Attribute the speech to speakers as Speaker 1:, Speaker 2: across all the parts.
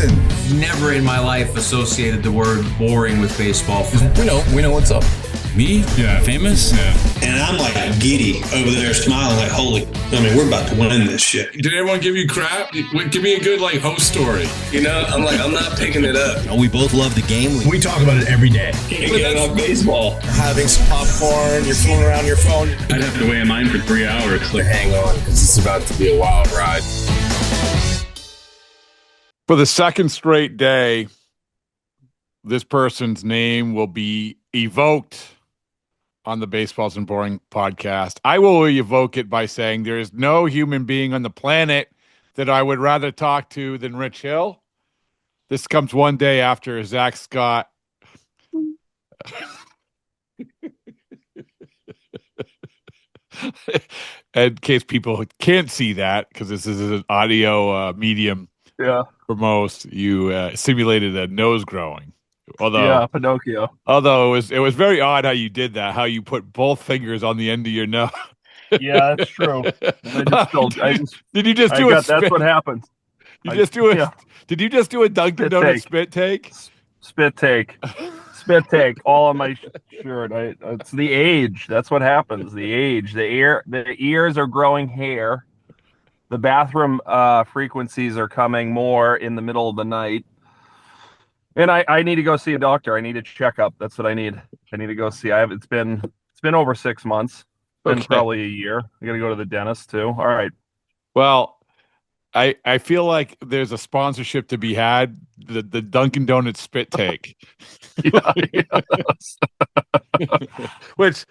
Speaker 1: listen.
Speaker 2: Never in my life associated the word boring with baseball.
Speaker 3: We know what's up.
Speaker 4: Me? Yeah. Famous? Yeah.
Speaker 5: And I'm like giddy over there smiling like, we're about to win this shit.
Speaker 4: Did everyone give you crap? Give me a good host story.
Speaker 3: I'm not picking it up.
Speaker 6: We both love the game.
Speaker 1: We talk about it every day.
Speaker 3: Can't get enough baseball.
Speaker 6: Having some popcorn, you're fooling around your phone.
Speaker 4: I'd have to wait in line for 3 hours.
Speaker 6: Hang on, because it's about to be a wild ride.
Speaker 7: For the second straight day, this person's name will be evoked on the Baseballs and Boring podcast. I will evoke it by saying there is no human being on the planet that I would rather talk to than Rich Hill. This comes one day after Zach Scott. In case people can't see that, because this is an audio medium.
Speaker 8: Yeah.
Speaker 7: For most, you simulated a nose growing.
Speaker 8: Pinocchio.
Speaker 7: Although it was very odd how you did that, how you put both fingers on the end of your nose.
Speaker 8: Yeah, that's true.
Speaker 7: Did you just do a spit?
Speaker 8: That's what happens.
Speaker 7: Did you just do a Dunkin' Donuts spit take?
Speaker 8: Spit take. Spit take. All on my shirt. It's the age. That's what happens. The age. The ears are growing hair. The bathroom frequencies are coming more in the middle of the night. And I need to go see a doctor. I need a checkup. That's what I need. I need to go see. It's been over 6 months. It's been probably a year. I got to go to the dentist too. All right.
Speaker 7: Well, I feel like there's a sponsorship to be had. The Dunkin' Donuts spit take. Which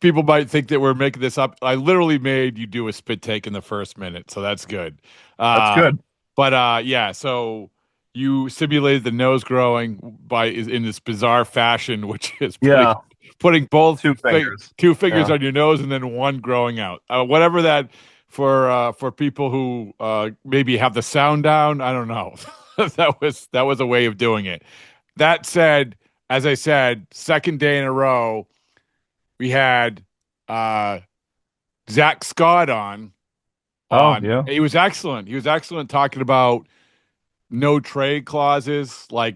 Speaker 7: people might think that we're making this up. I literally made you do a spit take in the first minute, so that's good.
Speaker 8: That's good.
Speaker 7: But so you simulated the nose growing in this bizarre fashion, which is putting both two fingers on your nose and then one growing out. Whatever that for people who maybe have the sound down. I don't know. that was a way of doing it. That said, as I said, second day in a row, we had Zach Scott on.
Speaker 8: Yeah.
Speaker 7: He was excellent. He was excellent talking about no trade clauses, like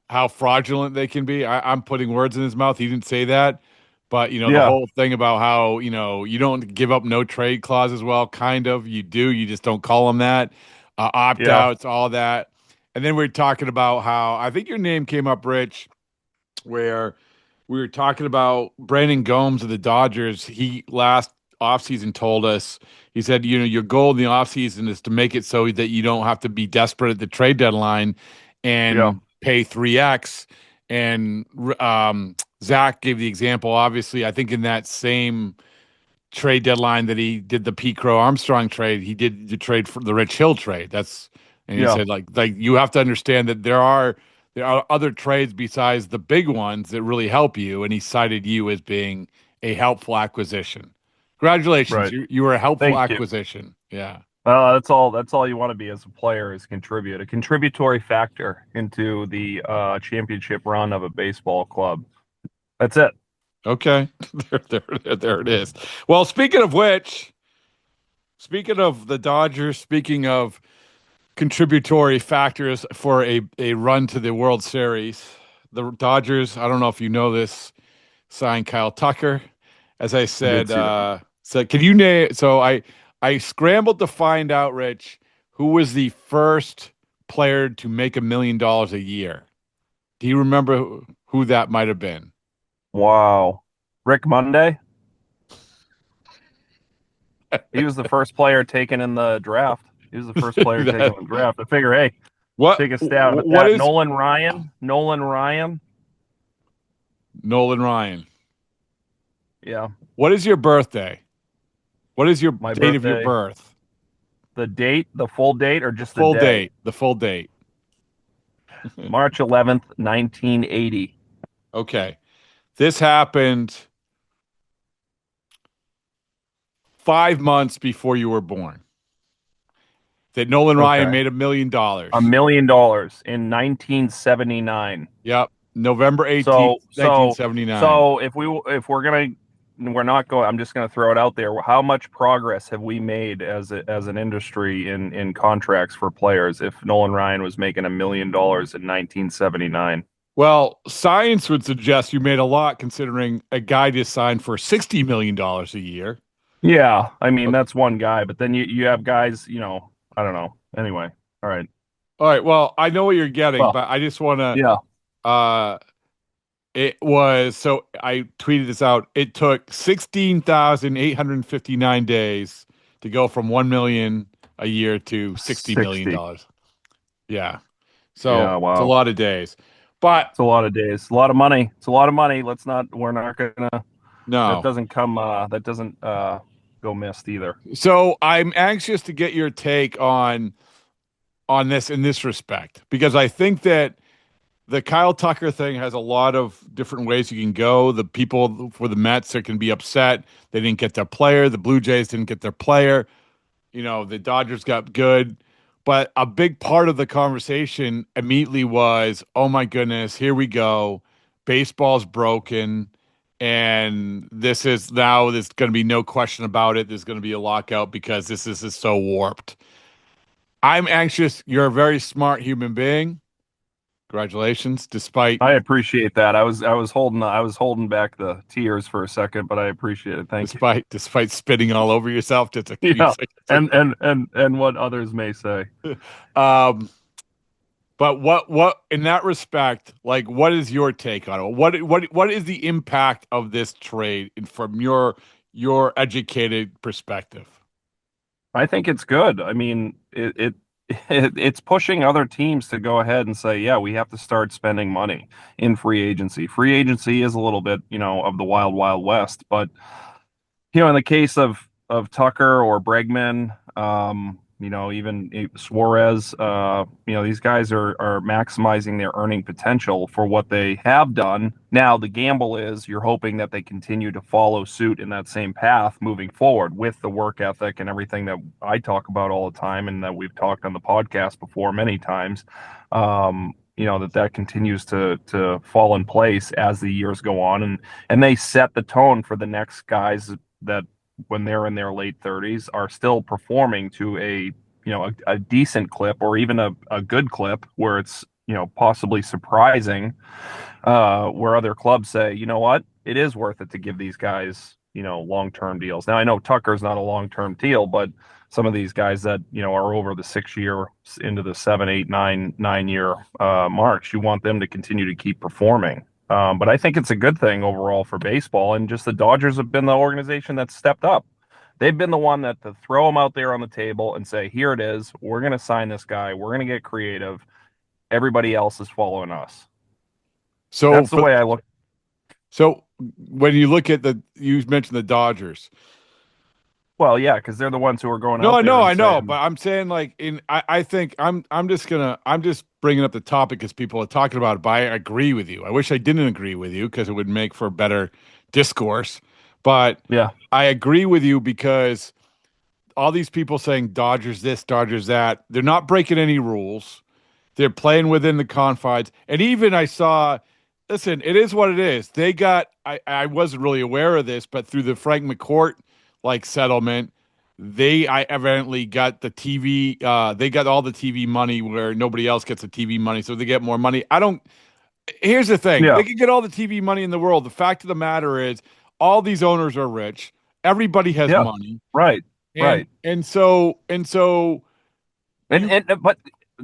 Speaker 7: how fraudulent they can be. I'm putting words in his mouth. He didn't say that. But, the whole thing about how, you don't give up no trade clauses. Well, kind of. You do. You just don't call them that. Opt-outs, all that. And then we were talking about how, I think your name came up, Rich, where we were talking about Brandon Gomes of the Dodgers. He last offseason told us, he said, your goal in the offseason is to make it so that you don't have to be desperate at the trade deadline and pay 3X. And Zach gave the example, obviously, I think in that same trade deadline that he did the Pete Crow Armstrong trade, he did the trade for the Rich Hill trade. And he said, like you have to understand that there are other trades besides the big ones that really help you. And he cited you as being a helpful acquisition. Congratulations.
Speaker 8: Right.
Speaker 7: You were a helpful
Speaker 8: Thank
Speaker 7: acquisition. You. Yeah.
Speaker 8: That's all you want to be as a player is contribute. A contributory factor into the championship run of a baseball club. That's it.
Speaker 7: Okay. there it is. Well, speaking of which, speaking of the Dodgers, speaking of contributory factors for a run to the World Series, the Dodgers, I don't know if you know this, signed Kyle Tucker. As I said, so can you name? So I scrambled to find out, Rich, who was the first player to make $1 million a year. Do you remember who that might have been?
Speaker 8: Wow. Rick Monday? He was the first player taken in the draft. He was the first player taken in the draft. I figure, hey, take a stab at that. Nolan Ryan?
Speaker 7: Nolan Ryan.
Speaker 8: Yeah.
Speaker 7: What is your birthday? What is your date of your birth?
Speaker 8: The date, the full date, or just the
Speaker 7: full
Speaker 8: day?
Speaker 7: Date? The full date.
Speaker 8: March 11th, 1980.
Speaker 7: Okay. This happened 5 months before you were born. That Nolan Ryan made $1 million.
Speaker 8: $1 million in 1979.
Speaker 7: Yep. November 18th, 1979.
Speaker 8: So if we're gonna we're not going. I'm just going to throw it out there. How much progress have we made as an industry in contracts for players? If Nolan Ryan was making $1 million in 1979.
Speaker 7: Well, science would suggest you made a lot considering a guy just signed for $60 million a year.
Speaker 8: Yeah, I mean that's one guy, but then you have guys. I don't know. Anyway, all right.
Speaker 7: All right. Well, I know what you're getting,
Speaker 8: Well,
Speaker 7: but I just want to.
Speaker 8: Yeah.
Speaker 7: It was so I tweeted this out. It took 16,859 days to go from 1 million a year to $60 million. Yeah. So
Speaker 8: Yeah, wow.
Speaker 7: it's a lot of days. But
Speaker 8: it's a lot of days. A lot of money. It's a lot of money. We're not gonna
Speaker 7: no.
Speaker 8: That doesn't go missed either.
Speaker 7: So I'm anxious to get your take on this in this respect, because I think that the Kyle Tucker thing has a lot of different ways you can go. The people for the Mets are can be upset they didn't get their player. The Blue Jays didn't get their player. The Dodgers got good. But a big part of the conversation immediately was, oh my goodness, here we go. Baseball's broken. And there's going to be no question about it. There's going to be a lockout because this is so warped. I'm anxious. You're a very smart human being. Congratulations.
Speaker 8: I appreciate that. I was holding back the tears for a second, but I appreciate it. Thank you.
Speaker 7: Despite spitting all over yourself, just
Speaker 8: and what others may say.
Speaker 7: But what in that respect, like, what is your take on it? What is the impact of this trade from your educated perspective?
Speaker 8: I think it's good. I mean, it's pushing other teams to go ahead and say, yeah, we have to start spending money in free agency. Free agency is a little bit, of the wild, wild west. But, in the case of Tucker or Bregman, even Suarez, these guys are maximizing their earning potential for what they have done. Now, the gamble is you're hoping that they continue to follow suit in that same path moving forward with the work ethic and everything that I talk about all the time and that we've talked on the podcast before many times. That continues to fall in place as the years go on, and they set the tone for the next guys that, when they're in their late 30s, are still performing to a decent clip or even a good clip where it's, possibly surprising, where other clubs say, you know what, it is worth it to give these guys, long-term deals. Now, I know Tucker's not a long-term deal, but some of these guys that, are over the 6-year into the 7, 8, 9-year marks, you want them to continue to keep performing. But I think it's a good thing overall for baseball, and just the Dodgers have been the organization that's stepped up. They've been the one that to throw them out there on the table and say, here it is. We're going to sign this guy. We're going to get creative. Everybody else is following us.
Speaker 7: So
Speaker 8: that's the way I look.
Speaker 7: So when you look at you mentioned the Dodgers.
Speaker 8: Well, yeah, because they're the ones who are going.
Speaker 7: No, I know, but I'm saying, like, I think I'm just bringing up the topic because people are talking about it. But I agree with you. I wish I didn't agree with you because it would make for better discourse. But
Speaker 8: yeah,
Speaker 7: I agree with you because all these people saying Dodgers this, Dodgers that, they're not breaking any rules. They're playing within the confines. And even I saw, listen, it is what it is. They got. I wasn't really aware of this, but through the Frank McCourt settlement, I evidently got the TV. They got all the TV money where nobody else gets the TV money, so they get more money. Here's the thing: they can get all the TV money in the world. The fact of the matter is, all these owners are rich. Everybody has money,
Speaker 8: right?
Speaker 7: But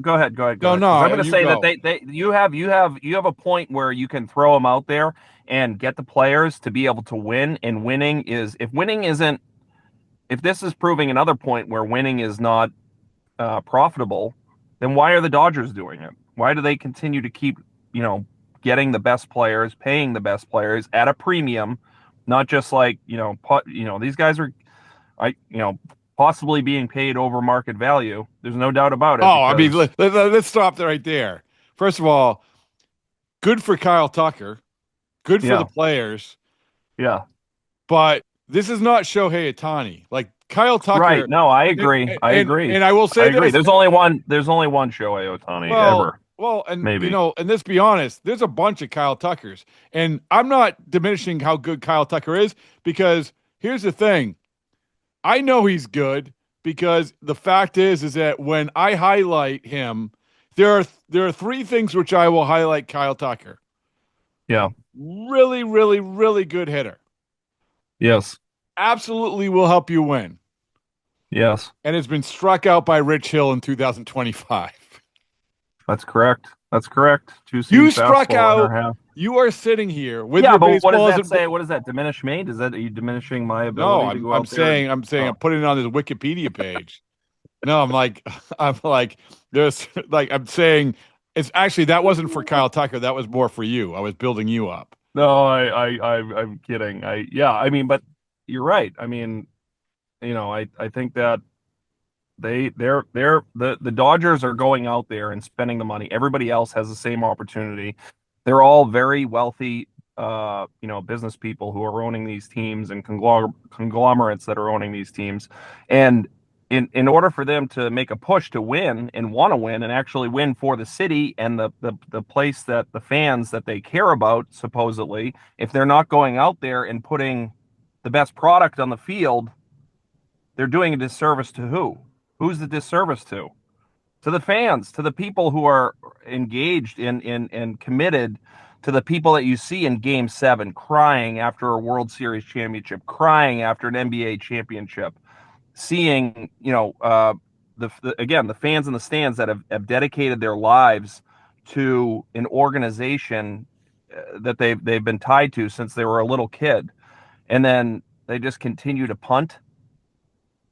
Speaker 8: go ahead.
Speaker 7: No,
Speaker 8: I'm going to say that you have a point where you can throw them out there and get the players to be able to win. And if this is proving another point where winning is not profitable, then why are the Dodgers doing it? Why do they continue to keep, getting the best players, paying the best players at a premium, not just like, these guys are, possibly being paid over market value. There's no doubt about it.
Speaker 7: Oh, I mean, let's stop right there. First of all, good for Kyle Tucker. Good for the players.
Speaker 8: Yeah.
Speaker 7: But this is not Shohei Ohtani. Like, Kyle Tucker.
Speaker 8: Right. No, I agree. I agree.
Speaker 7: And I will say this.
Speaker 8: There's only one Shohei Ohtani ever.
Speaker 7: Well, and
Speaker 8: Maybe.
Speaker 7: and let's be honest, there's a bunch of Kyle Tuckers. And I'm not diminishing how good Kyle Tucker is, because here's the thing. I know he's good, because the fact is that when I highlight him, there are three things which I will highlight Kyle Tucker.
Speaker 8: Yeah.
Speaker 7: Really, really, really good hitter.
Speaker 8: Yes.
Speaker 7: Absolutely will help you win.
Speaker 8: Yes.
Speaker 7: And has been struck out by Rich Hill in 2025.
Speaker 8: That's correct. That's correct.
Speaker 7: You struck out. You are sitting here with your
Speaker 8: but
Speaker 7: baseball.
Speaker 8: what does that say? What does that diminish me? Does that, are you diminishing my ability to go out there?
Speaker 7: I'm saying, I'm putting it on his Wikipedia page. No, I'm like, there's like, I'm saying it's actually, that wasn't for Kyle Tucker. That was more for you. I was building you up.
Speaker 8: No, I'm kidding. I mean, but you're right. I mean, I think that the Dodgers are going out there and spending the money. Everybody else has the same opportunity. They're all very wealthy, business people who are owning these teams, and conglomerates that are owning these teams. And in order for them to make a push to win and want to win and actually win for the city and the place that the fans that they care about, supposedly, if they're not going out there and putting the best product on the field, they're doing a disservice to who? Who's the disservice to? To the fans, to the people who are engaged and committed, to the people that you see in Game 7 crying after a World Series championship, crying after an NBA championship, seeing, the fans in the stands that have dedicated their lives to an organization that they've been tied to since they were a little kid, and then they just continue to punt.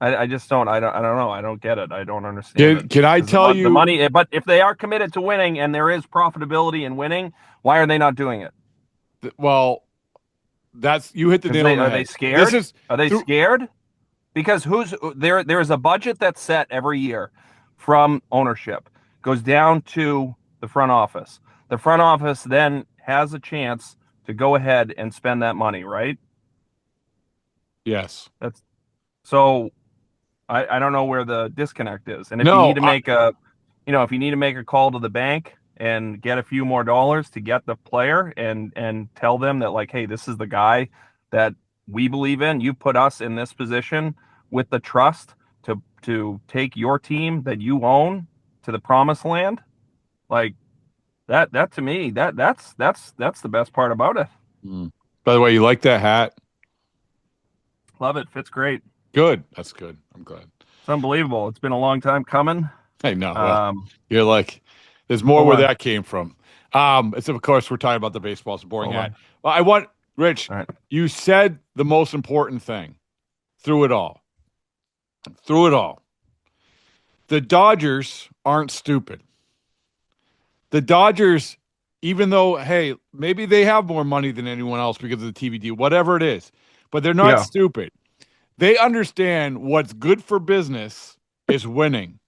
Speaker 8: I just don't. I don't know. I don't get it. I don't understand it.
Speaker 7: Can I tell you
Speaker 8: the money? But if they are committed to winning and there is profitability in winning, why are they not doing it?
Speaker 7: Well, you hit the nail on the head.
Speaker 8: Are they scared? Are they scared? Because there is a budget that's set every year from ownership, goes down to the front office. The front office then has a chance to go ahead and spend that money, right?
Speaker 7: Yes.
Speaker 8: So. I don't know where the disconnect is. And if you need to make if you need to make a call to the bank and get a few more dollars to get the player and tell them that, like, hey, this is the guy that we believe in. You put us in this position with the trust to take your team that you own to the promised land. Like that to me, that's the best part about it.
Speaker 7: By the way, you like that hat?
Speaker 8: Love it. Fits great.
Speaker 7: Good. That's good. I'm glad.
Speaker 8: It's unbelievable. It's been a long time coming.
Speaker 7: Hey, no. Well, you're like, there's more where that came from. It's, of course, we're talking about the baseball. It's a boring hat. Well, I want, Rich, you said the most important thing through it all. Through it all. The Dodgers aren't stupid. The Dodgers, even though, hey, maybe they have more money than anyone else because of the TV deal, whatever it is, but they're not stupid. They understand what's good for business is winning.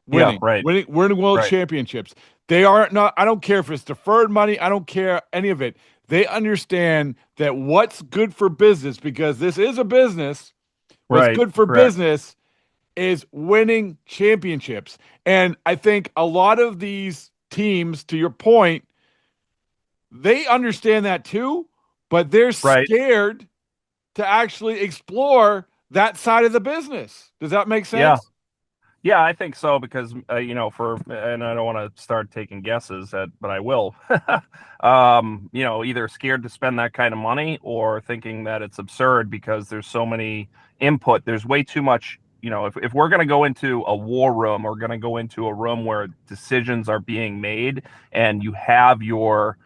Speaker 7: Winning world championships. They are not, I don't care if it's deferred money. I don't care any of it. They understand that what's good for business, because this is a business, what's good for business is winning championships. And I think a lot of these teams, to your point, they understand that too, but they're scared to actually explore that side of the business. Does that make sense?
Speaker 8: Yeah, I think so, because and I don't want to start taking guesses but I will. Either scared to spend that kind of money, or thinking that it's absurd because there's so many input. There's way too much. If we're going to go into a war room, or going to go into a room where decisions are being made, and you have your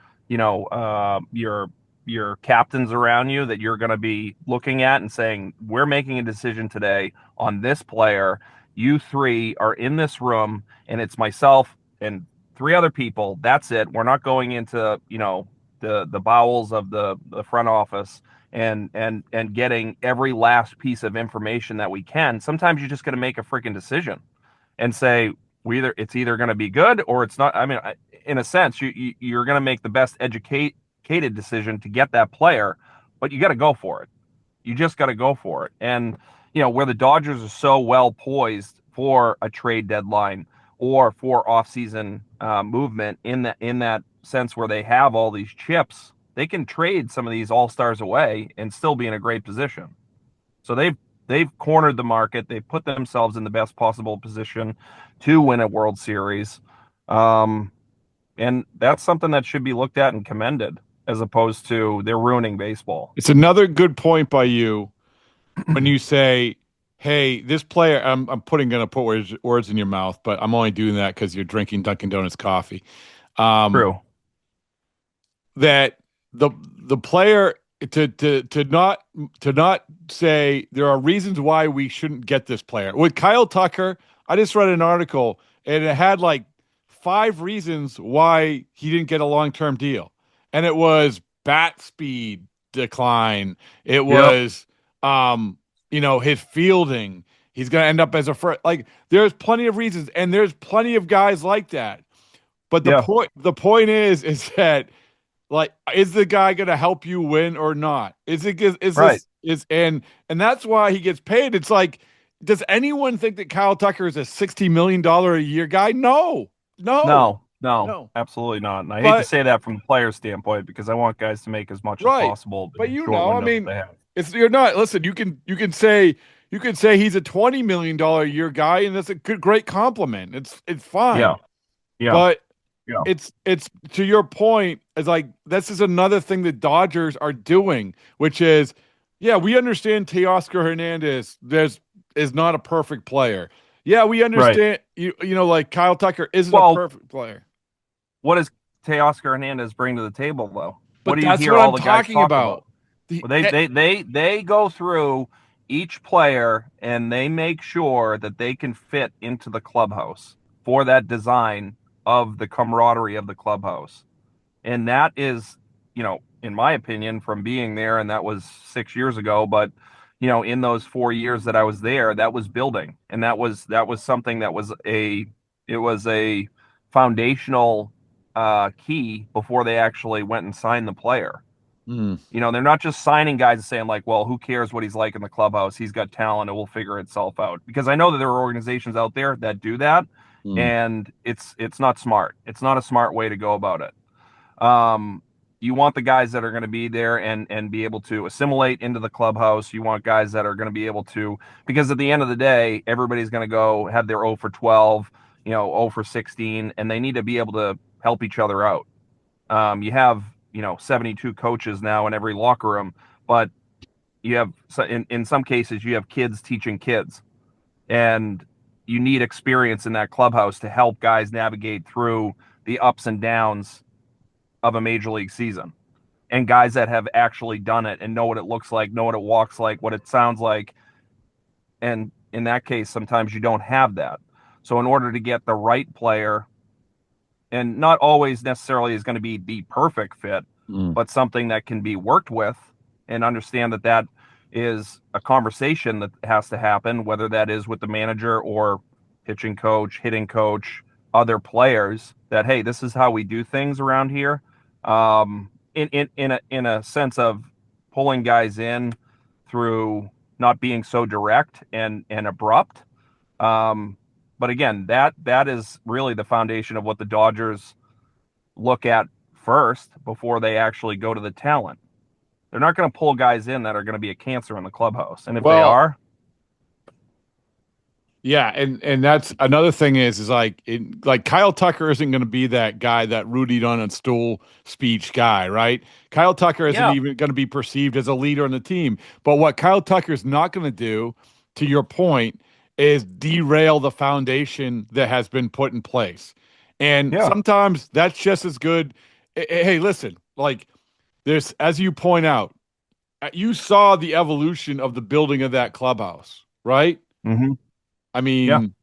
Speaker 8: captains around you that you're going to be looking at and saying, we're making a decision today on this player. You three are in this room, and it's myself and three other people. That's it. We're not going into, the bowels of the front office and getting every last piece of information that we can. Sometimes you're just going to make a freaking decision and say, it's either going to be good or it's not. I mean, in a sense, you're going to make the best educated decision to get that player, but you got to go for it. You just got to go for it. And where the Dodgers are so well poised for a trade deadline, or for off-season movement in that sense where they have all these chips, they can trade some of these all-stars away and still be in a great position. So they've cornered the market. They've put themselves in the best possible position to win a World Series. And that's something that should be looked at and commended, as opposed to they're ruining baseball.
Speaker 7: It's another good point by you when you say, hey, this player, I'm gonna put words in your mouth, but I'm only doing that because you're drinking Dunkin' Donuts coffee.
Speaker 8: True.
Speaker 7: That the player to not say there are reasons why we shouldn't get this player. With Kyle Tucker, I just read an article and it had like 5 reasons why he didn't get a long-term deal. And it was bat speed decline. It was his fielding. He's going to end up as a first. Like, there's plenty of reasons, and there's plenty of guys like that. But the point is that, like, is the guy going to help you win or not? And that's why he gets paid. It's like, does anyone think that Kyle Tucker is a $60 million a year guy? No,
Speaker 8: absolutely not. And I hate to say that from the player standpoint, because I want guys to make as much as possible.
Speaker 7: But you're not. Listen, you can say he's a $20 million a year guy, and that's a great compliment. It's fine.
Speaker 8: Yeah.
Speaker 7: But it's to your point. It's like, this is another thing the Dodgers are doing, which is, we understand Teoscar Hernandez is not a perfect player. Yeah, we understand. Like, Kyle Tucker isn't a perfect player.
Speaker 8: What does Teoscar Hernandez bring to the table, though?
Speaker 7: But
Speaker 8: what do you
Speaker 7: that's
Speaker 8: hear
Speaker 7: what
Speaker 8: all
Speaker 7: I'm
Speaker 8: the guys
Speaker 7: talking
Speaker 8: talk
Speaker 7: about.
Speaker 8: They go through each player and they make sure that they can fit into the clubhouse for that design of the camaraderie of the clubhouse. And that is, in my opinion, from being there, and that was 6 years ago, but in those 4 years that I was there, that was building. And that was something that was a foundational key before they actually went and signed the player. They're not just signing guys and saying, like, well, who cares what he's like in the clubhouse? He's got talent. It will figure itself out. Because I know that there are organizations out there that do that, and it's not smart. It's not a smart way to go about it. You want the guys that are going to be there and be able to assimilate into the clubhouse. You want guys that are going to be able to, because at the end of the day, everybody's going to go have their 0 for 12, 0 for 16, and they need to be able to help each other out. You have, 72 coaches now in every locker room, but you have, in some cases, you have kids teaching kids, and you need experience in that clubhouse to help guys navigate through the ups and downs of a major league season, and guys that have actually done it and know what it looks like, know what it walks like, what it sounds like. And in that case, sometimes you don't have that. So in order to get the right player, and not always necessarily is going to be the perfect fit, but something that can be worked with, and understand that is a conversation that has to happen, whether that is with the manager or pitching coach, hitting coach, other players, that, hey, this is how we do things around here. In a sense of pulling guys in through not being so direct and abrupt. But again, that is really the foundation of what the Dodgers look at first before they actually go to the talent. They're not going to pull guys in that are going to be a cancer in the clubhouse. And if they are.
Speaker 7: Yeah, and that's another thing is like Kyle Tucker isn't going to be that guy, that Rudy on a stool speech guy, right? Kyle Tucker isn't even going to be perceived as a leader on the team. But what Kyle Tucker is not going to do, to your point, is derail the foundation that has been put in place. And sometimes that's just as good. Hey, listen, like, there's, as you point out, you saw the evolution of the building of that clubhouse, right?
Speaker 8: Mm-hmm.
Speaker 7: I mean,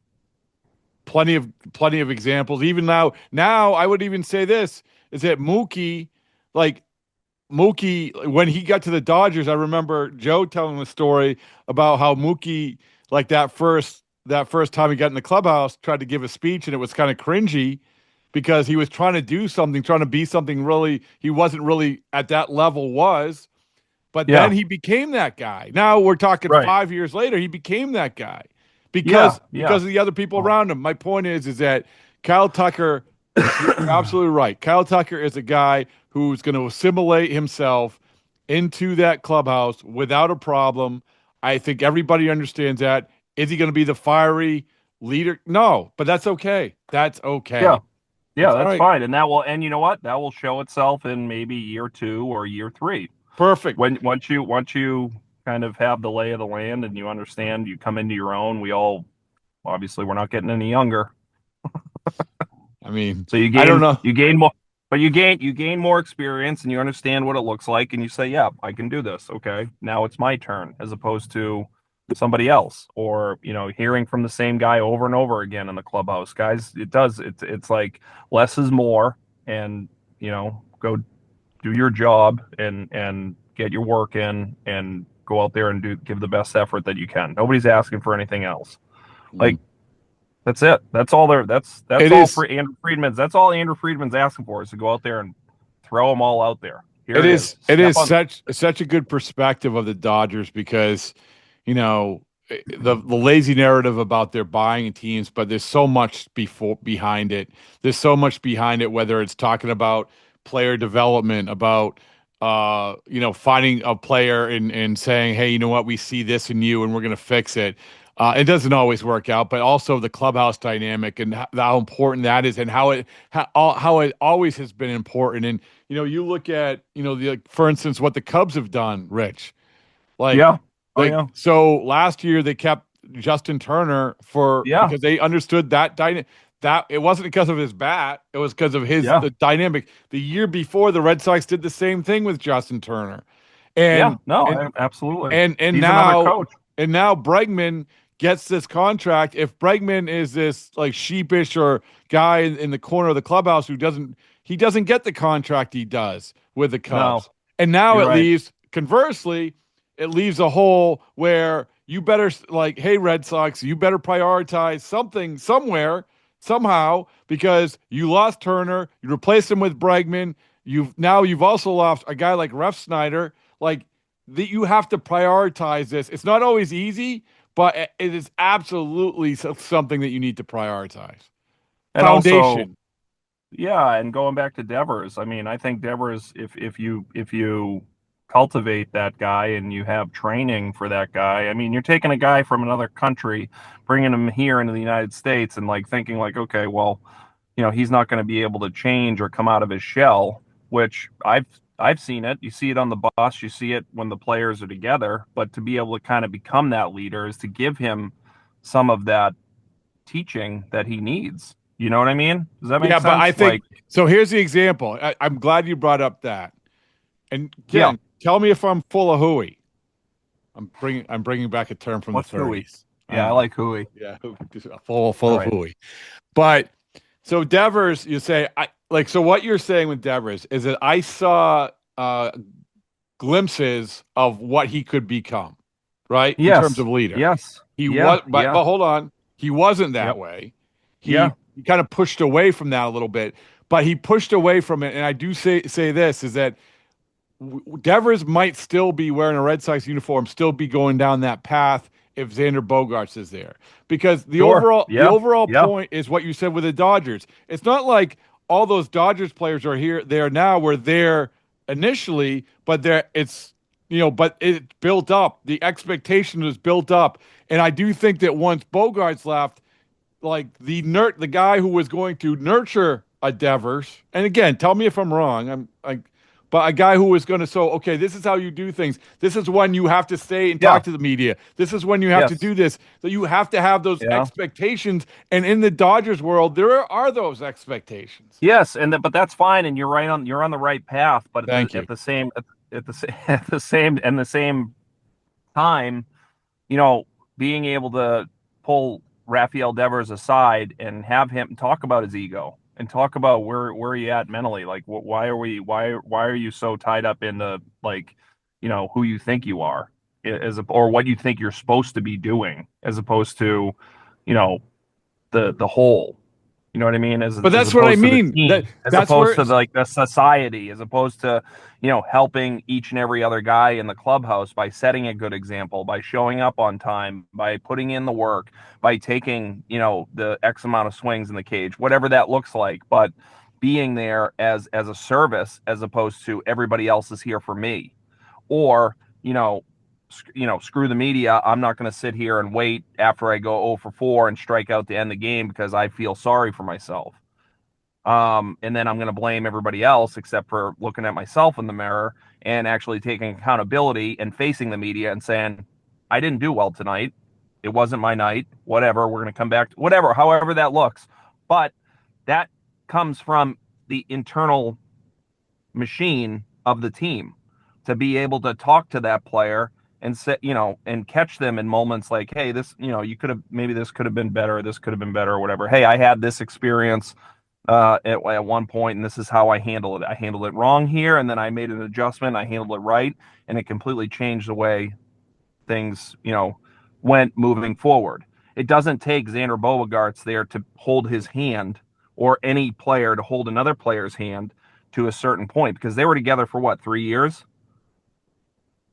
Speaker 7: plenty of examples. Even now I would even say this is that Mookie, when he got to the Dodgers, I remember Joe telling the story about how Mookie, like, that first time he got in the clubhouse, tried to give a speech, and it was kind of cringy because he was trying to do something, trying to be something really he wasn't really at that level but then he became that guy. Now we're talking 5 years later, he became that guy. because
Speaker 8: Yeah.
Speaker 7: of the other people around him. My point is that Kyle Tucker, you're absolutely right. Kyle Tucker is a guy who's going to assimilate himself into that clubhouse without a problem. I think everybody understands that. Is he going to be the fiery leader? No, but that's okay. That's okay.
Speaker 8: Yeah. Yeah,
Speaker 7: That's all
Speaker 8: that's
Speaker 7: right.
Speaker 8: fine. And you know what? That will show itself in maybe year 2 or year 3.
Speaker 7: Perfect.
Speaker 8: Once you kind of have the lay of the land and you understand, you come into your own. We all, obviously, we're not getting any younger.
Speaker 7: I mean,
Speaker 8: So
Speaker 7: I don't know.
Speaker 8: you gain more, but you gain more experience and you understand what it looks like, and you say, yeah, I can do this. Okay, now it's my turn, as opposed to somebody else, or hearing from the same guy over and over again in the clubhouse. Guys, it's like less is more, and go do your job and get your work in and go out there and give the best effort that you can. Nobody's asking for anything else. Like, that's it. That's all that's
Speaker 7: It
Speaker 8: all
Speaker 7: is.
Speaker 8: for Andrew Friedman's. That's all Andrew Friedman's asking for, is to go out there and throw them all out there. Here it is.
Speaker 7: It is such a good perspective of the Dodgers, because the lazy narrative about their buying teams, but there's so much behind it. There's so much behind it, whether it's talking about player development, about finding a player and saying, hey, you know what, we see this in you and we're going to fix it. It doesn't always work out, but also the clubhouse dynamic and how important that is, and how it always has been important. And you look at for instance, what the Cubs have done, Rich. So last year they kept Justin Turner because they understood that that it wasn't because of his bat, it was because of the dynamic. The year before, the Red Sox did the same thing with Justin Turner.
Speaker 8: Absolutely.
Speaker 7: And
Speaker 8: He's
Speaker 7: now
Speaker 8: another coach.
Speaker 7: And now Bregman gets this contract. If Bregman is this like sheepish or guy in the corner of the clubhouse who doesn't get the contract he does with the Cubs.
Speaker 8: No,
Speaker 7: and now
Speaker 8: it
Speaker 7: leaves, conversely, it leaves a hole where you better, like, hey, Red Sox, you better prioritize something somewhere, somehow, because you lost Turner, you replaced him with Bregman. You've also lost a guy like Ref Snyder. Like, you have to prioritize this. It's not always easy, but it is absolutely something that you need to prioritize.
Speaker 8: And
Speaker 7: Foundation.
Speaker 8: And going back to Devers, I mean, I think Devers, if you cultivate that guy and you have training for that guy, I mean, you're taking a guy from another country, bringing him here into the United States, and like thinking like, okay, well, he's not going to be able to change or come out of his shell, which I've seen it. You see it on the bus. You see it when the players are together. But to be able to kind of become that leader is to give him some of that teaching that he needs. You know what I mean? Does that make sense?
Speaker 7: Yeah, but I think so. Here's the example. I'm glad you brought up that. And Ken, tell me if I'm full of hooey. I'm bringing back a term from
Speaker 8: What's
Speaker 7: the 30s.
Speaker 8: Hooey? Yeah, I like hooey.
Speaker 7: Yeah, full of hooey. But so Devers, you say, so what you're saying with Devers is that I saw glimpses of what he could become, right?
Speaker 8: Yes.
Speaker 7: In terms of leader.
Speaker 8: Yes.
Speaker 7: But hold on. He wasn't that way. He kind of pushed away from that a little bit, but he pushed away from it. And I do say this, is that Devers might still be wearing a Red Sox uniform, still be going down that path if Xander Bogaerts is there, because the overall point is what you said with the Dodgers. It's not like all those Dodgers players are there now, were there initially, but but it built up. The expectation was built up, and I do think that once Bogaerts left, like the guy who was going to nurture a Devers, and again, tell me if I'm wrong. But a guy who was going to okay, this is how you do things. This is when you have to stay and talk to the media. This is when you have to do this. So you have to have those expectations. And in the Dodgers world, there are those expectations.
Speaker 8: Yes, but that's fine, and you're on the right path. But
Speaker 7: at
Speaker 8: the same time, being able to pull Rafael Devers aside and have him talk about his ego and talk about where you at mentally. Like, why are you so tied up in the, like, who you think you are, or what you think you're supposed to be doing, as opposed to, the whole. You know what I mean?
Speaker 7: But that's what I mean.
Speaker 8: As opposed to like the society, as opposed to, helping each and every other guy in the clubhouse by setting a good example, by showing up on time, by putting in the work, by taking, the X amount of swings in the cage, whatever that looks like. But being there as a service, as opposed to everybody else is here for me, or screw the media. I'm not going to sit here and wait after I go 0 for 4 and strike out to end the game because I feel sorry for myself. And then I'm going to blame everybody else except for looking at myself in the mirror and actually taking accountability and facing the media and saying, I didn't do well tonight. It wasn't my night. Whatever. We're going to come back. Whatever. However that looks. But that comes from the internal machine of the team to be able to talk to that player and set, and catch them in moments like, hey, this, you could have, maybe this could have been better. This could have been better or whatever. Hey, I had this experience at one point, and this is how I handled it. I handled it wrong here, and then I made an adjustment. I handled it right, and it completely changed the way things, went moving forward. It doesn't take Xander Bogaerts there to hold his hand, or any player to hold another player's hand to a certain point, because they were together for what, 3 years?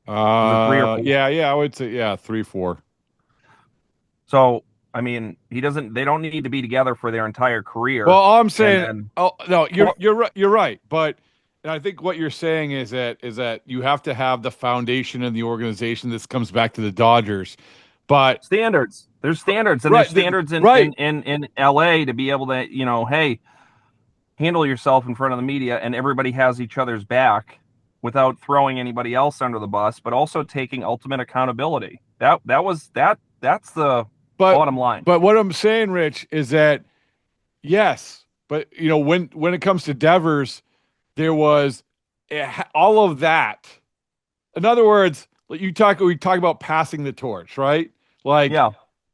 Speaker 7: 3 or 4? Yeah, I would say 3, 4.
Speaker 8: So I mean, they don't need to be together for their entire career.
Speaker 7: Well, all I'm saying, you're right, but I think what you're saying is that you have to have the foundation in the organization. This comes back to the Dodgers, but
Speaker 8: standards. There's standards, and there's standards in LA to be able to, hey, handle yourself in front of the media, and everybody has each other's back without throwing anybody else under the bus, but also taking ultimate accountability. That's the bottom line.
Speaker 7: But what I'm saying, Rich, is that yes, but when it comes to Devers, there was all of that. In other words, we talk about passing the torch, right? Like,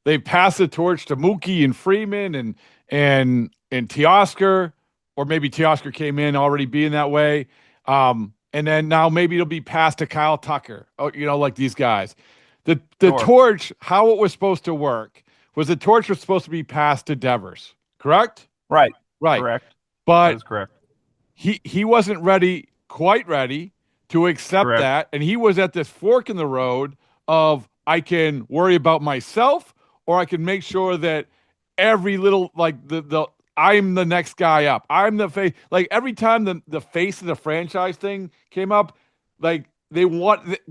Speaker 7: they passed the torch to Mookie and Freeman and Teoscar, or maybe Teoscar came in already being that way. And then now maybe it'll be passed to Kyle Tucker, like these guys. The torch, how it was supposed to work, was the torch was supposed to be passed to Devers, correct?
Speaker 8: Right.
Speaker 7: Correct. But
Speaker 8: that is correct.
Speaker 7: He wasn't quite ready to accept that, and he was at this fork in the road of, I can worry about myself, or I can make sure that every little, like, I'm the next guy up. I'm the face. Like, every time the face of the franchise thing came up, like,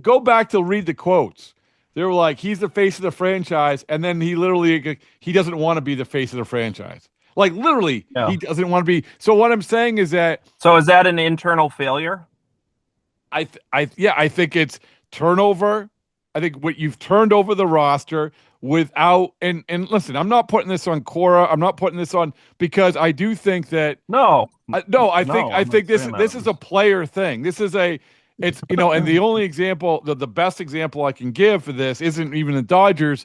Speaker 7: go back to read the quotes. They were like, he's the face of the franchise, and then he doesn't want to be the face of the franchise. Like, literally, he doesn't want to be. So what I'm saying is that.
Speaker 8: So is that an internal failure?
Speaker 7: I think it's turnover. I think what you've turned over the roster without, and listen, I'm not putting this on Cora. I'm not putting this on, because I do think that I think this is a player thing. This is and the only example, the best example I can give for this isn't even the Dodgers.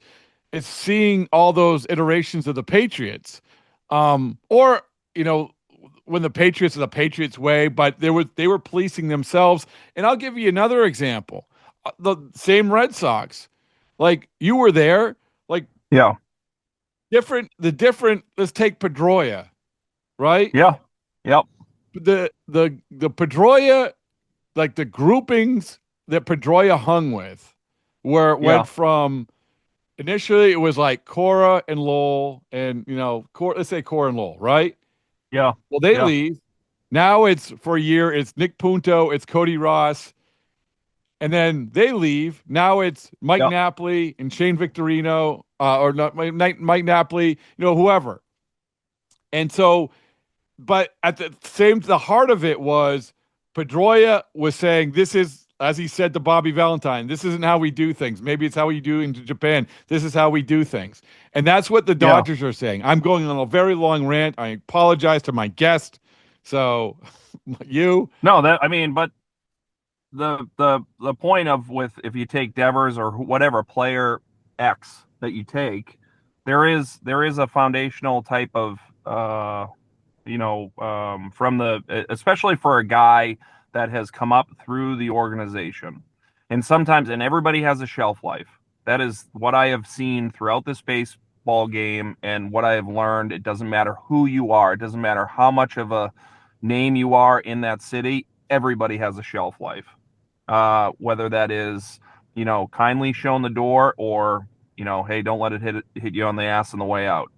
Speaker 7: It's seeing all those iterations of the Patriots, or when the Patriots are the Patriots way, but they were policing themselves. And I'll give you another example. The same Red Sox, like, you were there, like, different. Let's take Pedroia, right?
Speaker 8: Yeah. Yep.
Speaker 7: The Pedroia, like, the groupings that Pedroia hung with, where it went from, initially it was like Cora and Lowell, and let's say Cora and Lowell, right?
Speaker 8: Yeah.
Speaker 7: Well, they leave. Now it's, for a year, it's Nick Punto, it's Cody Ross. And then they leave. Now it's Mike Napoli and Shane Victorino, or not Mike Napoli, whoever. And so, but at the heart of it was, Pedroia was saying, this is, as he said to Bobby Valentine, this isn't how we do things. Maybe it's how we do in Japan. This is how we do things. And that's what the Dodgers are saying. I'm going on a very long rant. I apologize to my guest. So but
Speaker 8: the point of, if you take Devers or whatever player X that you take, there is a foundational type of especially for a guy that has come up through the organization, and everybody has a shelf life. That is what I have seen throughout this baseball game and what I have learned, it doesn't matter who you are. It doesn't matter how much of a name you are in that city. Everybody has a shelf life. Whether that is, kindly shown the door or, hey, don't let it hit you on the ass on the way out.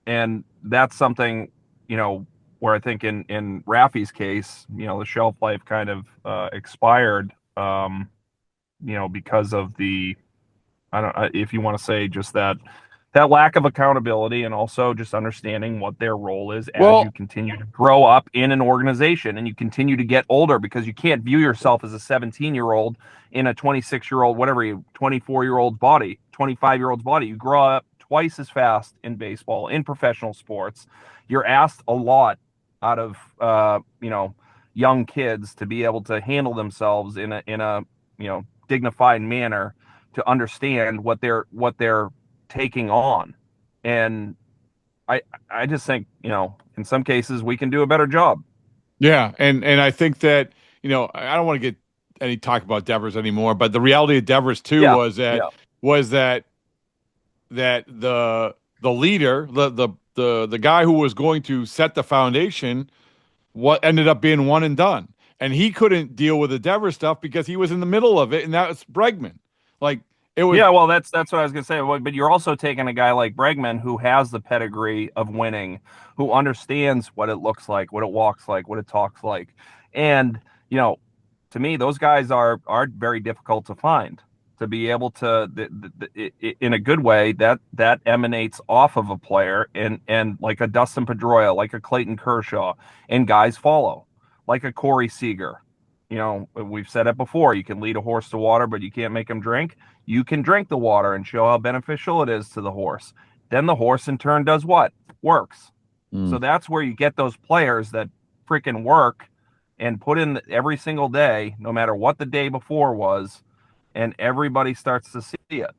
Speaker 8: And that's something, where I think in Rafi's case, the shelf life kind of expired, because of the, I don't, if you want to say just that lack of accountability and also just understanding what their role is as you continue to grow up in an organization and you continue to get older, because you can't view yourself as a 17-year-old in a 26-year-old, 24-year-old body, 25-year-old's body. You grow up twice as fast in baseball, in professional sports. You're asked a lot out of, young kids to be able to handle themselves in a dignified manner, to understand what they're taking on. And I just think, in some cases we can do a better job.
Speaker 7: Yeah. And I think that, I don't want to get any talk about Devers anymore, but the reality of Devers too was that the leader, the guy who was going to set the foundation, what ended up being one and done. And he couldn't deal with the Devers stuff because he was in the middle of it, and that was Bregman. Like, it was.
Speaker 8: Yeah, well, that's what I was gonna say. But you're also taking a guy like Bregman, who has the pedigree of winning, who understands what it looks like, what it walks like, what it talks like, and to me, those guys are very difficult to find. To be able to, in a good way, that emanates off of a player, and like a Dustin Pedroia, like a Clayton Kershaw, and guys follow, like a Corey Seager. We've said it before. You can lead a horse to water, but you can't make him drink. You can drink the water and show how beneficial it is to the horse. Then the horse in turn does what? Works. So that's where you get those players that freaking work and put in every single day, no matter what the day before was, and everybody starts to see it.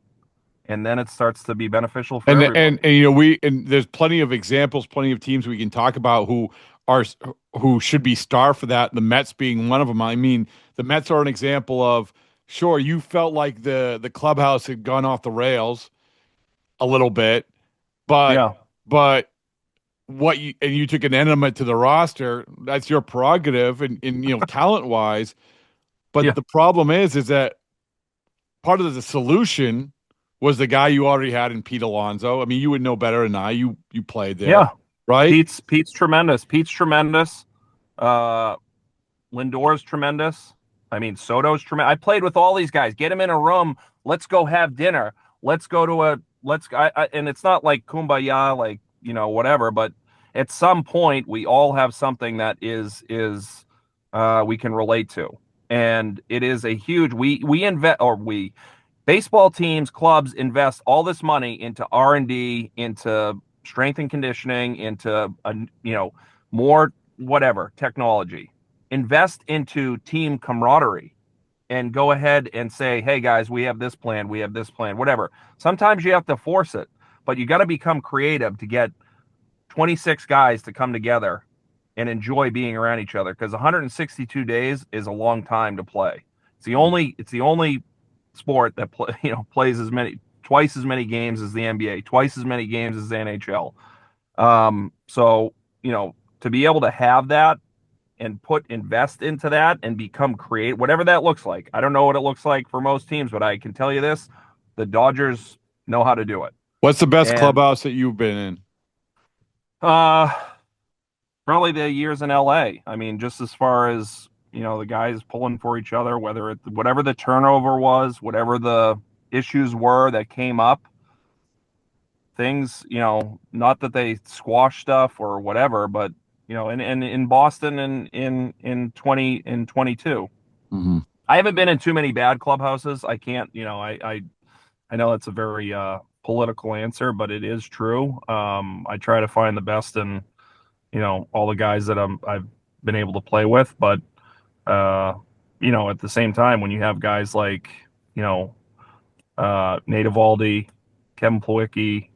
Speaker 8: And then it starts to be beneficial for everybody.
Speaker 7: And there's plenty of examples, plenty of teams we can talk about who should be starved for that. The Mets being one of them. I mean, the Mets are an example of, sure, you felt like the clubhouse had gone off the rails a little bit, but you took an enema to the roster. That's your prerogative, and talent wise. But the problem is that part of the solution was the guy you already had in Pete Alonso. I mean, you would know better than I. You played there.
Speaker 8: Yeah.
Speaker 7: Right?
Speaker 8: Pete's tremendous. Lindor's tremendous. I mean, Soto's tremendous. I played with all these guys. Get them in a room. Let's go have dinner. Let's go to and it's not like kumbaya, like, whatever, but at some point we all have something that is we can relate to. And it is a huge, baseball teams, clubs invest all this money into R&D, into strength and conditioning, into more whatever technology. Invest into team camaraderie, and go ahead and say, hey guys, we have this plan, whatever. Sometimes you have to force it, but you got to become creative to get 26 guys to come together and enjoy being around each other, because 162 days is a long time to play. It's the only sport that plays twice as many games as the NBA, twice as many games as the NHL. So to be able to have that and invest into that and become creative, whatever that looks like. I don't know what it looks like for most teams, but I can tell you this: the Dodgers know how to do it.
Speaker 7: What's the best clubhouse that you've been in?
Speaker 8: Probably the years in LA. I mean, just as far as, the guys pulling for each other, whatever the turnover was, whatever the issues were that came up, things, not that they squash stuff or whatever, but, and in Boston in 2022. Mm-hmm. I haven't been in too many bad clubhouses. I can't, I know that's a very political answer, but it is true. I try to find the best in, all the guys that I've been able to play with, but at the same time, when you have guys like, Nate Eovaldi, Kevin Plawecki,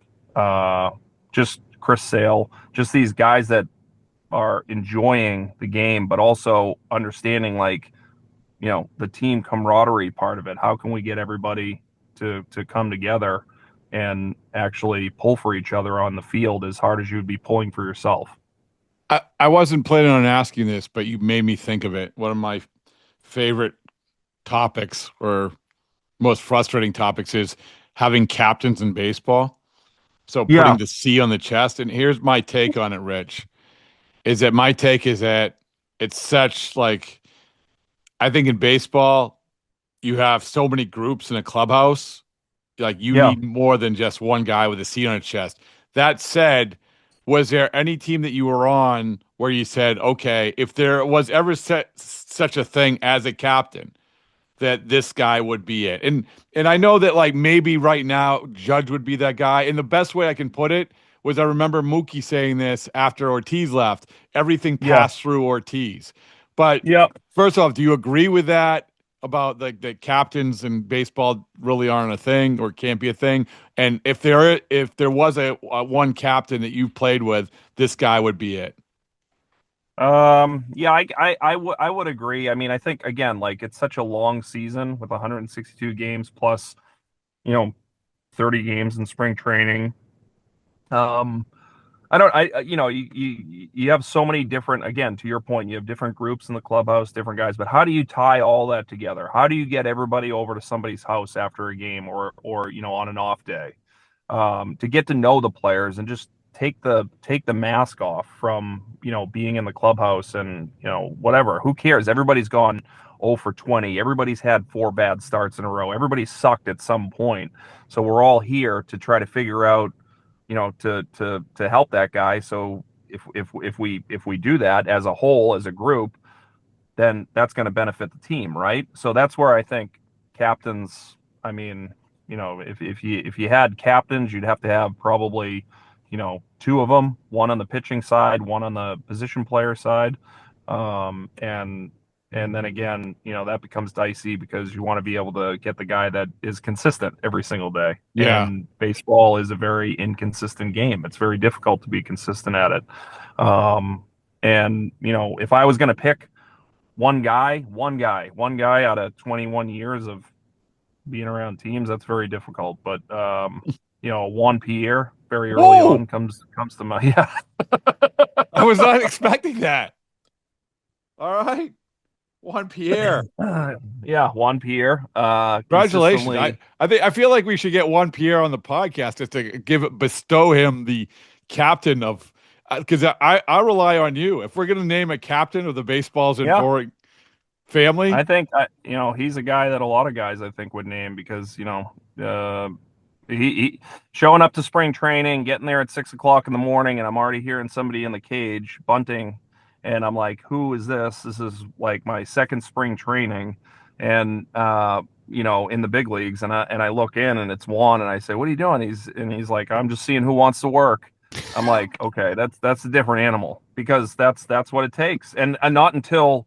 Speaker 8: just Chris Sale, just these guys that are enjoying the game, but also understanding, like, the team camaraderie part of it. How can we get everybody to come together and actually pull for each other on the field as hard as you'd be pulling for yourself.
Speaker 7: I wasn't planning on asking this, but you made me think of it. One of my favorite topics or most frustrating topics is having captains in baseball. So
Speaker 8: Yeah.
Speaker 7: putting the C on the chest. And here's my take on it, Rich, is that my take is that it's such like, I think in baseball, you have so many groups in a clubhouse. Like you
Speaker 8: Yeah.
Speaker 7: need more than just one guy with a C on his chest. That said, was there any team that you were on where you said, okay, if there was ever such a thing as a captain, that this guy would be it? And I know that like maybe right now Judge would be that guy. And the best way I can put it was I remember Mookie saying this after Ortiz left. Everything
Speaker 8: Yeah.
Speaker 7: passed through Ortiz. But
Speaker 8: Yep.
Speaker 7: first off, do you agree with that about like the captains in baseball really aren't a thing or can't be a thing? And if there was a one captain that you played with, this guy would be it.
Speaker 8: Yeah, I would agree. I mean, I think again, like it's such a long season with 162 games plus, 30 games in spring training. Um, I don't, you have so many different, again, to your point, you have different groups in the clubhouse, different guys, but how do you tie all that together? How do you get everybody over to somebody's house after a game or, on an off day, to get to know the players and just take the mask off from, being in the clubhouse and, whatever, who cares? Everybody's gone 0 for 20. Everybody's had 4 bad starts in a row. Everybody sucked at some point. So we're all here to try to figure out, to help that guy. So if we do that as a whole, as a group, then that's going to benefit the team, right? So that's where I think captains. I mean, if you had captains, you'd have to have probably, 2 of them, one on the pitching side, one on the position player side, and then again, that becomes dicey because you want to be able to get the guy that is consistent every single day.
Speaker 7: Yeah.
Speaker 8: And baseball is a very inconsistent game. It's very difficult to be consistent at it. And if I was going to pick one guy out of 21 years of being around teams, that's very difficult. But Juan Pierre very early
Speaker 7: Whoa!
Speaker 8: on comes to my yeah.
Speaker 7: I was not expecting that. All right. Juan Pierre.
Speaker 8: Yeah, Juan Pierre.
Speaker 7: Congratulations. I feel like we should get Juan Pierre on the podcast just to bestow him the captain of, because I rely on you. If we're going to name a captain of the Baseballs and Boring family,
Speaker 8: I think he's a guy that a lot of guys I think would name because he showing up to spring training, getting there at 6 o'clock in the morning, and I'm already hearing somebody in the cage bunting. And I'm like, who is this? This is like my second spring training, and in the big leagues. And I look in, and it's Juan, and I say, "What are you doing?" He's like, "I'm just seeing who wants to work." I'm like, "Okay, that's a different animal because that's what it takes." And not until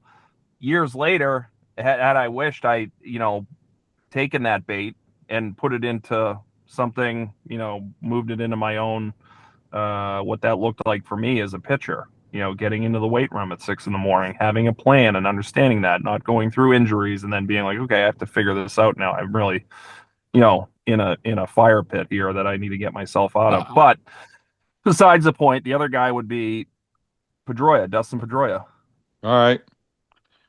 Speaker 8: years later had I wished I taken that bait and put it into something, moved it into my own what that looked like for me as a pitcher. Getting into the weight room at 6 in the morning, having a plan and understanding that, not going through injuries and then being like, okay, I have to figure this out now. I'm really, in a fire pit here that I need to get myself out of. But besides the point, the other guy would be Dustin Pedroia.
Speaker 7: All right.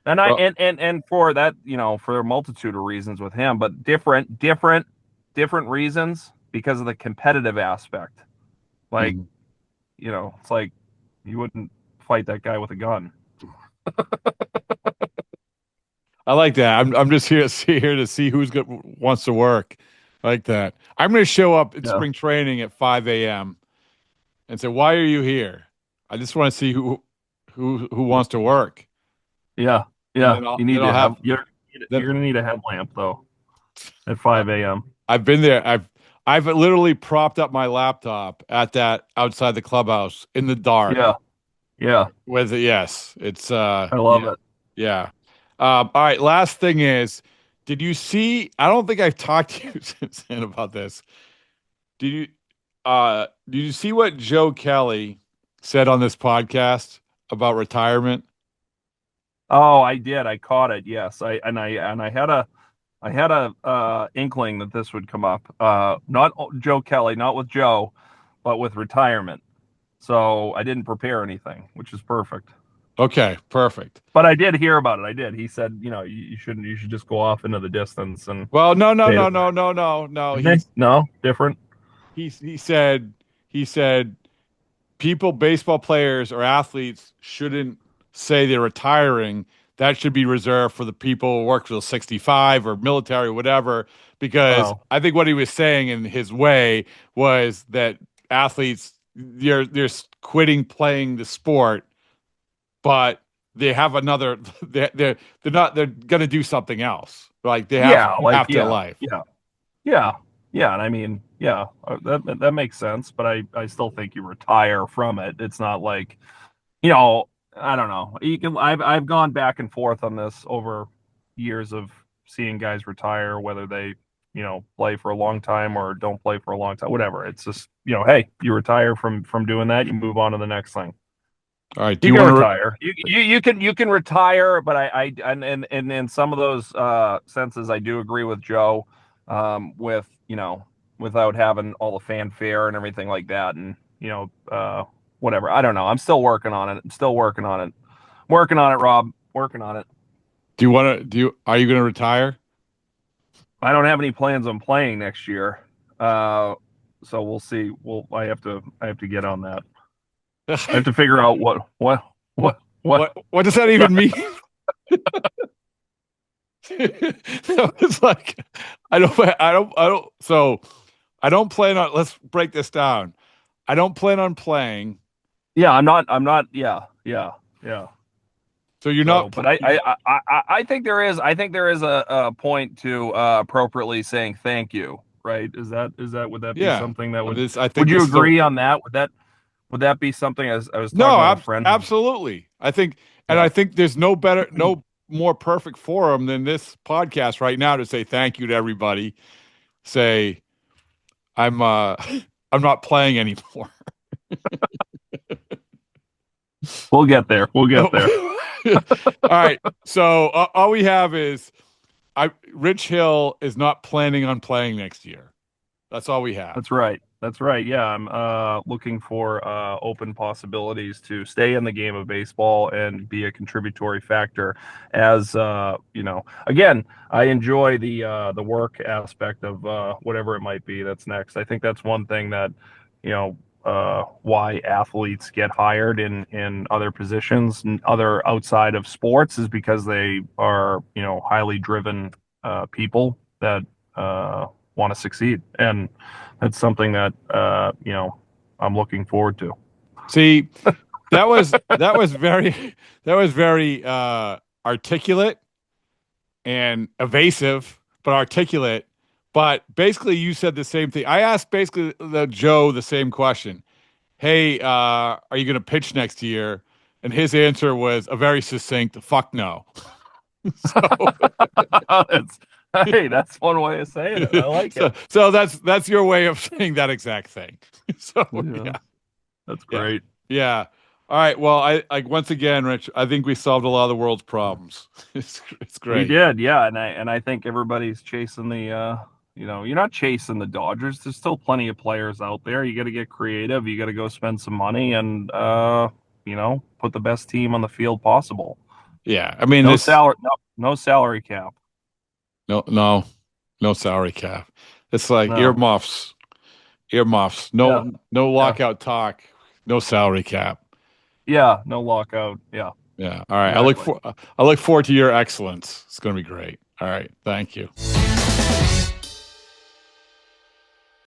Speaker 8: And and for that, for a multitude of reasons with him, but different reasons because of the competitive aspect. Like, it's like, you wouldn't fight that guy with a gun.
Speaker 7: I like that. I'm just here to see who's wants to work. I like that. I'm going to show up at spring training at 5 a.m. and say, "Why are you here?" I just want to see who wants to work.
Speaker 8: Yeah.
Speaker 7: You
Speaker 8: need to have. You're going to need a headlamp though at 5 a.m.
Speaker 7: I've been there. I've literally propped up my laptop at that outside the clubhouse in the dark.
Speaker 8: Yeah.
Speaker 7: With it, yes, it's. I
Speaker 8: love it.
Speaker 7: Yeah. All right. Last thing is, did you see? I don't think I've talked to you since then about this. Did you see what Joe Kelly said on this podcast about retirement?
Speaker 8: Oh, I did. I caught it. Yes. I had I had a inkling that this would come up. Not Joe Kelly, not with Joe, but with retirement. So I didn't prepare anything, which is perfect.
Speaker 7: Okay, perfect.
Speaker 8: But I did hear about it. I did. He said, you shouldn't. You should just go off into the distance and.
Speaker 7: Well, no.
Speaker 8: No, different.
Speaker 7: He said people, baseball players or athletes, shouldn't say they're retiring. That should be reserved for the people who work till 65 or military or whatever. Because I think what he was saying in his way was that athletes, they're quitting playing the sport, but they have another. They're going to do something else. Like they have after life.
Speaker 8: Yeah, and I mean, that makes sense. But I still think you retire from it. It's not like, I don't know. I've gone back and forth on this over years of seeing guys retire, whether they play for a long time or don't play for a long time, whatever. It's just hey, you retire from doing that, you move on to the next thing.
Speaker 7: All right.
Speaker 8: Do you want to retire? You can retire, but I in some of those senses, I do agree with Joe, with without having all the fanfare and everything like that, and whatever. I don't know. I'm still working on it. Working on it, Rob. Working on it.
Speaker 7: Are you going to retire?
Speaker 8: I don't have any plans on playing next year, so we'll see. I have to get on that. I have to figure out what
Speaker 7: does that even mean? It's like I don't. So I don't plan on. Let's break this down. I don't plan on playing.
Speaker 8: Yeah, I'm not. Yeah.
Speaker 7: So you're not.
Speaker 8: But I think there is. I think there is a point to appropriately saying thank you. Right? Would that be something that would? Would you agree on that? Would that be something? I was talking about a friend.
Speaker 7: Absolutely. I think, and I think there's no more perfect forum than this podcast right now to say thank you to everybody. Say, I'm not playing anymore.
Speaker 8: We'll get there.
Speaker 7: All right. So all we have is Rich Hill is not planning on playing next year. That's all we have.
Speaker 8: That's right. Yeah, I'm looking for open possibilities to stay in the game of baseball and be a contributory factor. As again, I enjoy the work aspect of whatever it might be that's next. I think that's one thing that why athletes get hired in other positions and other outside of sports is because they are highly driven people that want to succeed, and that's something that I'm looking forward to.
Speaker 7: See, that was very articulate and evasive, but articulate. But basically, you said the same thing. I asked basically Joe the same question. Hey, are you going to pitch next year? And his answer was a very succinct "fuck no."
Speaker 8: Hey, that's one way of saying it. I like it.
Speaker 7: So that's your way of saying that exact thing. So yeah.
Speaker 8: That's great.
Speaker 7: Yeah. All right. Well, I once again, Rich, I think we solved a lot of the world's problems. It's great.
Speaker 8: We did, yeah, and I think everybody's chasing the you're not chasing the Dodgers. There's still plenty of players out there. You got to get creative. You got to go spend some money and put the best team on the field possible.
Speaker 7: Yeah, I mean,
Speaker 8: no salary cap.
Speaker 7: No salary cap. It's like earmuffs. No lockout talk. No salary cap.
Speaker 8: Yeah, no lockout. Yeah.
Speaker 7: Yeah. All right. Exactly. I look forward to your excellence. It's going to be great. All right. Thank you.